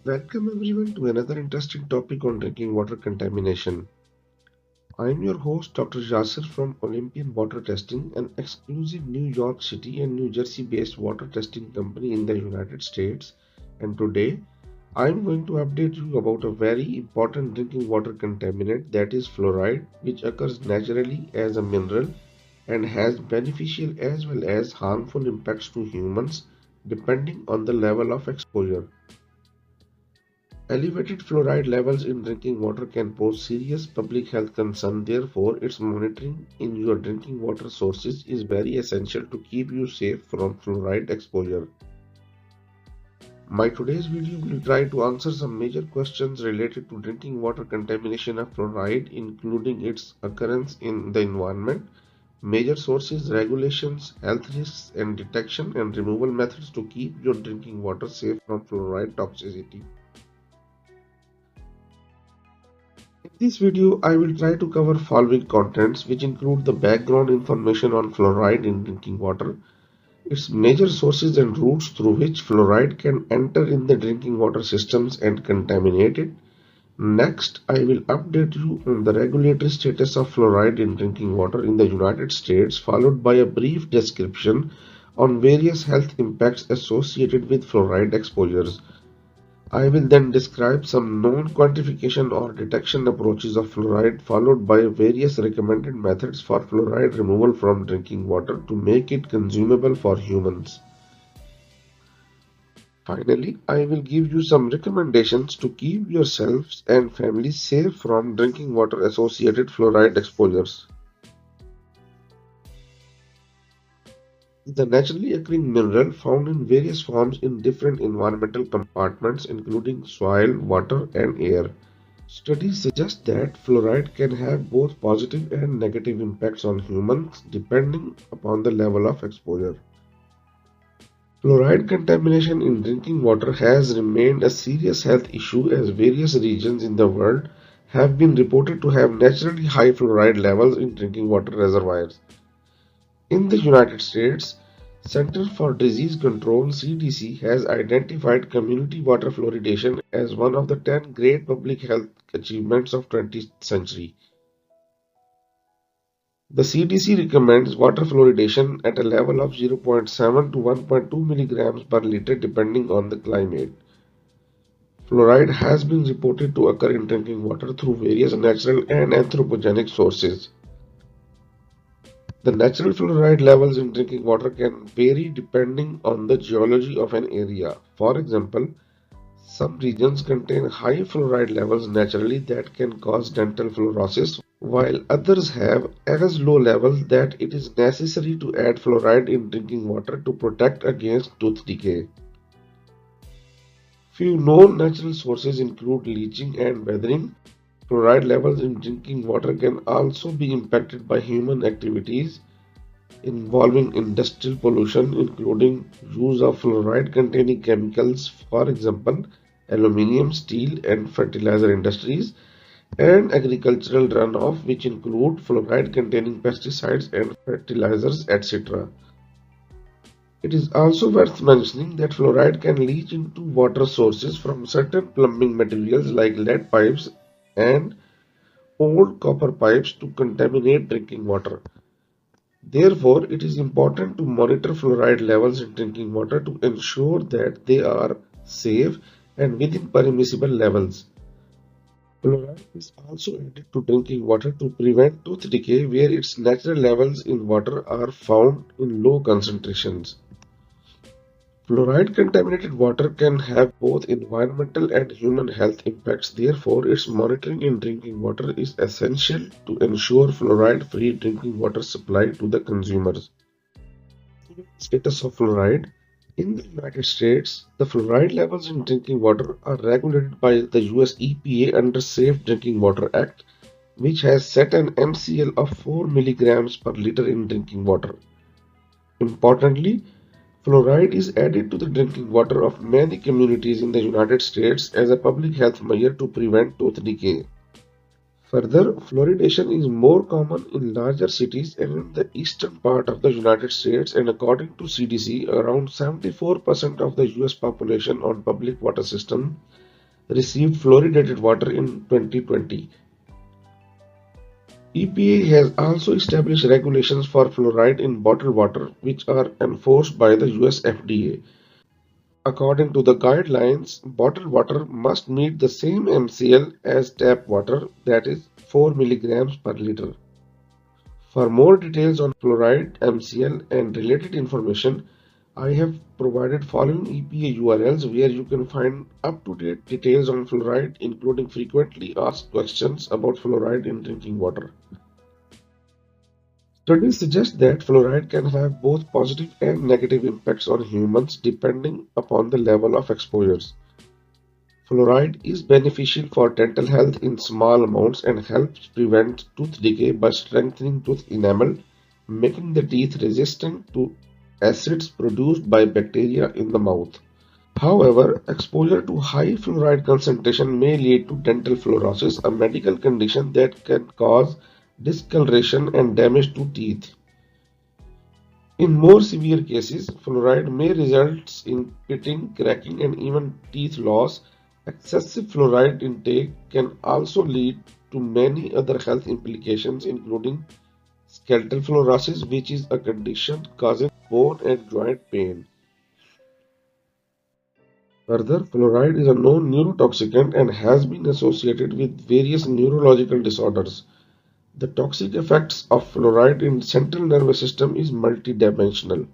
Welcome everyone to another interesting topic on drinking water contamination. I am your host Dr. Yasir from Olympian Water Testing, an exclusive New York City and New Jersey based water testing company in the United States. And today I am going to update you about a very important drinking water contaminant, that is fluoride, which occurs naturally as a mineral and has beneficial as well as harmful impacts to humans depending on the level of exposure. Elevated fluoride levels in drinking water can pose serious public health concern. Therefore, its monitoring in your drinking water sources is very essential to keep you safe from fluoride exposure. My today's video will try to answer some major questions related to drinking water contamination of fluoride, including its occurrence in the environment, major sources, regulations, health risks, and detection and removal methods to keep your drinking water safe from fluoride toxicity. In this video, I will try to cover following contents, which include the background information on fluoride in drinking water, its major sources and routes through which fluoride can enter in the drinking water systems and contaminate it. Next, I will update you on the regulatory status of fluoride in drinking water in the United States, followed by a brief description on various health impacts associated with fluoride exposures. I will then describe some known quantification or detection approaches of fluoride, followed by various recommended methods for fluoride removal from drinking water to make it consumable for humans. Finally, I will give you some recommendations to keep yourselves and families safe from drinking water associated fluoride exposures. The naturally occurring mineral found in various forms in different environmental compartments, including soil, water, and air. Studies suggest that fluoride can have both positive and negative impacts on humans depending upon the level of exposure. Fluoride contamination in drinking water has remained a serious health issue as various regions in the world have been reported to have naturally high fluoride levels in drinking water reservoirs. In the United States, Center for Disease Control (CDC) has identified community water fluoridation as one of the 10 great public health achievements of 20th century. The CDC recommends water fluoridation at a level of 0.7 to 1.2 milligrams per liter depending on the climate. Fluoride has been reported to occur in drinking water through various natural and anthropogenic sources. The natural fluoride levels in drinking water can vary depending on the geology of an area. For example, some regions contain high fluoride levels naturally that can cause dental fluorosis, while others have as low levels that it is necessary to add fluoride in drinking water to protect against tooth decay. Few known natural sources include leaching and weathering. Fluoride levels in drinking water can also be impacted by human activities involving industrial pollution, including use of fluoride-containing chemicals, for example, aluminum, steel, and fertilizer industries, and agricultural runoff, which include fluoride-containing pesticides and fertilizers, etc. It is also worth mentioning that fluoride can leach into water sources from certain plumbing materials like lead pipes and old copper pipes to contaminate drinking water. Therefore, it is important to monitor fluoride levels in drinking water to ensure that they are safe and within permissible levels. Fluoride is also added to drinking water to prevent tooth decay where its natural levels in water are found in low concentrations. Fluoride contaminated water can have both environmental and human health impacts. Therefore, its monitoring in drinking water is essential to ensure fluoride-free drinking water supply to the consumers. Status of fluoride. In the United States, the fluoride levels in drinking water are regulated by the US EPA under Safe Drinking Water Act, which has set an MCL of 4 milligrams per liter in drinking water. Importantly, fluoride is added to the drinking water of many communities in the United States as a public health measure to prevent tooth decay. Further, fluoridation is more common in larger cities and in the eastern part of the United States, and according to CDC, around 74% of the US population on public water system received fluoridated water in 2020. EPA has also established regulations for fluoride in bottled water, which are enforced by the US FDA. According to the guidelines, bottled water must meet the same MCL as tap water, that is 4 milligrams per liter. For more details on fluoride, MCL and related information, I have provided following EPA URLs where you can find up-to-date details on fluoride, including frequently asked questions about fluoride in drinking water. Studies suggest that fluoride can have both positive and negative impacts on humans depending upon the level of exposures. Fluoride is beneficial for dental health in small amounts and helps prevent tooth decay by strengthening tooth enamel, making the teeth resistant to acids produced by bacteria in the mouth. However, exposure to high fluoride concentration may lead to dental fluorosis, a medical condition that can cause discoloration and damage to teeth. In more severe cases, fluoride may result in pitting, cracking, and even teeth loss. Excessive fluoride intake can also lead to many other health implications, including skeletal fluorosis, which is a condition causing bone and joint pain. Further, fluoride is a known neurotoxicant and has been associated with various neurological disorders. The toxic effects of fluoride in the central nervous system is multidimensional.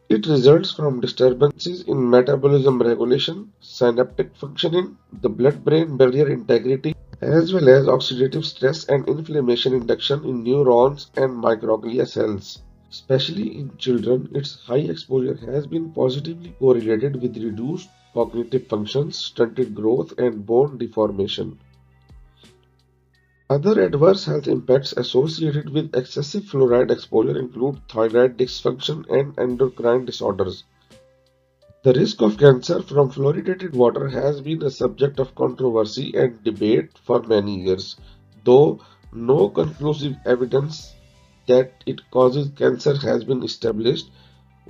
It results from disturbances in metabolism regulation, synaptic functioning, the blood-brain barrier integrity, as well as oxidative stress and inflammation induction in neurons and microglia cells. Especially in children, its high exposure has been positively correlated with reduced cognitive functions, stunted growth, and bone deformation. Other adverse health impacts associated with excessive fluoride exposure include thyroid dysfunction and endocrine disorders. The risk of cancer from fluoridated water has been a subject of controversy and debate for many years, though no conclusive evidence that it causes cancer has been established.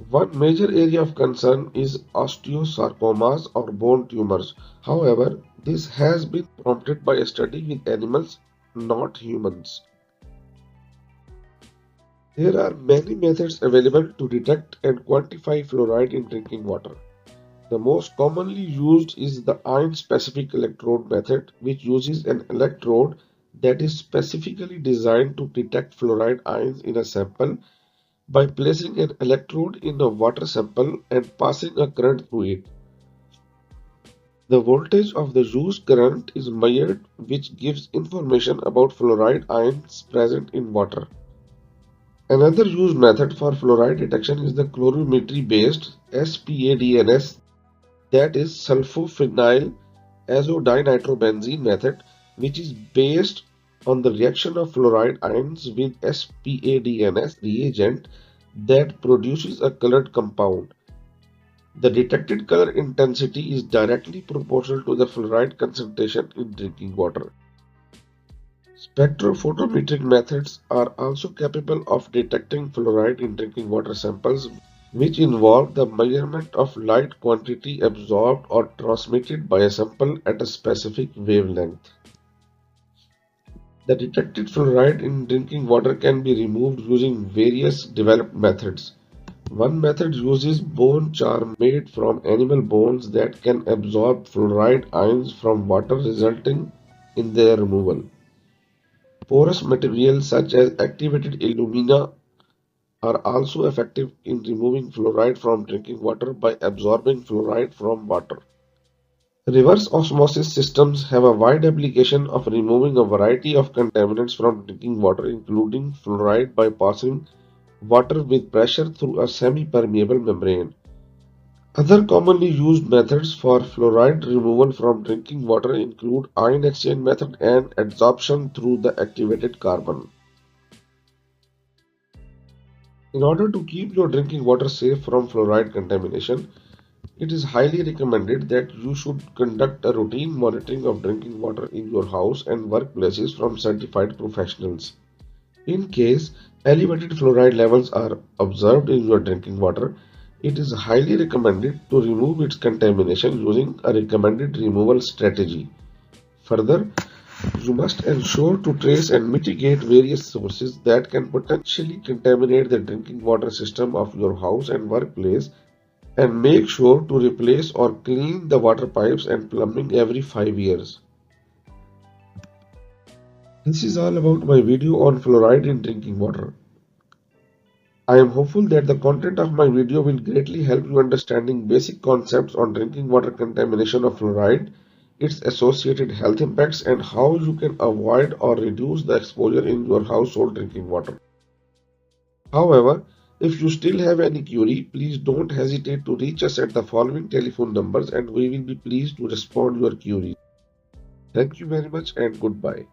One major area of concern is osteosarcomas or bone tumors. However, this has been prompted by a study with animals, not humans. There are many methods available to detect and quantify fluoride in drinking water. The most commonly used is the ion-specific electrode method, which uses an electrode that is specifically designed to detect fluoride ions in a sample by placing an electrode in a water sample and passing a current through it. The voltage of the used current is measured, which gives information about fluoride ions present in water. Another used method for fluoride detection is the calorimetry-based SPADNS, that is sulfophenyl azodinitrobenzene method, which is based on the reaction of fluoride ions with SPADNS reagent that produces a colored compound. The detected color intensity is directly proportional to the fluoride concentration in drinking water. Spectrophotometric methods are also capable of detecting fluoride in drinking water samples, which involve the measurement of light quantity absorbed or transmitted by a sample at a specific wavelength. The detected fluoride in drinking water can be removed using various developed methods. One method uses bone char made from animal bones that can absorb fluoride ions from water, resulting in their removal. Porous materials such as activated alumina are also effective in removing fluoride from drinking water by absorbing fluoride from water. Reverse osmosis systems have a wide application of removing a variety of contaminants from drinking water, including fluoride, by passing water with pressure through a semi-permeable membrane. Other commonly used methods for fluoride removal from drinking water include ion exchange method and adsorption through the activated carbon. In order to keep your drinking water safe from fluoride contamination, it is highly recommended that you should conduct a routine monitoring of drinking water in your house and workplaces from certified professionals. In case elevated fluoride levels are observed in your drinking water, It is highly recommended to remove its contamination using a recommended removal strategy. Further, you must ensure to trace and mitigate various sources that can potentially contaminate the drinking water system of your house and workplace, and make sure to replace or clean the water pipes and plumbing every 5 years. This is all about my video on fluoride in drinking water. I am hopeful that the content of my video will greatly help you understanding basic concepts on drinking water contamination of fluoride, its associated health impacts, and how you can avoid or reduce the exposure in your household drinking water. However, if you still have any query, please don't hesitate to reach us at the following telephone numbers and we will be pleased to respond to your query. Thank you very much and goodbye.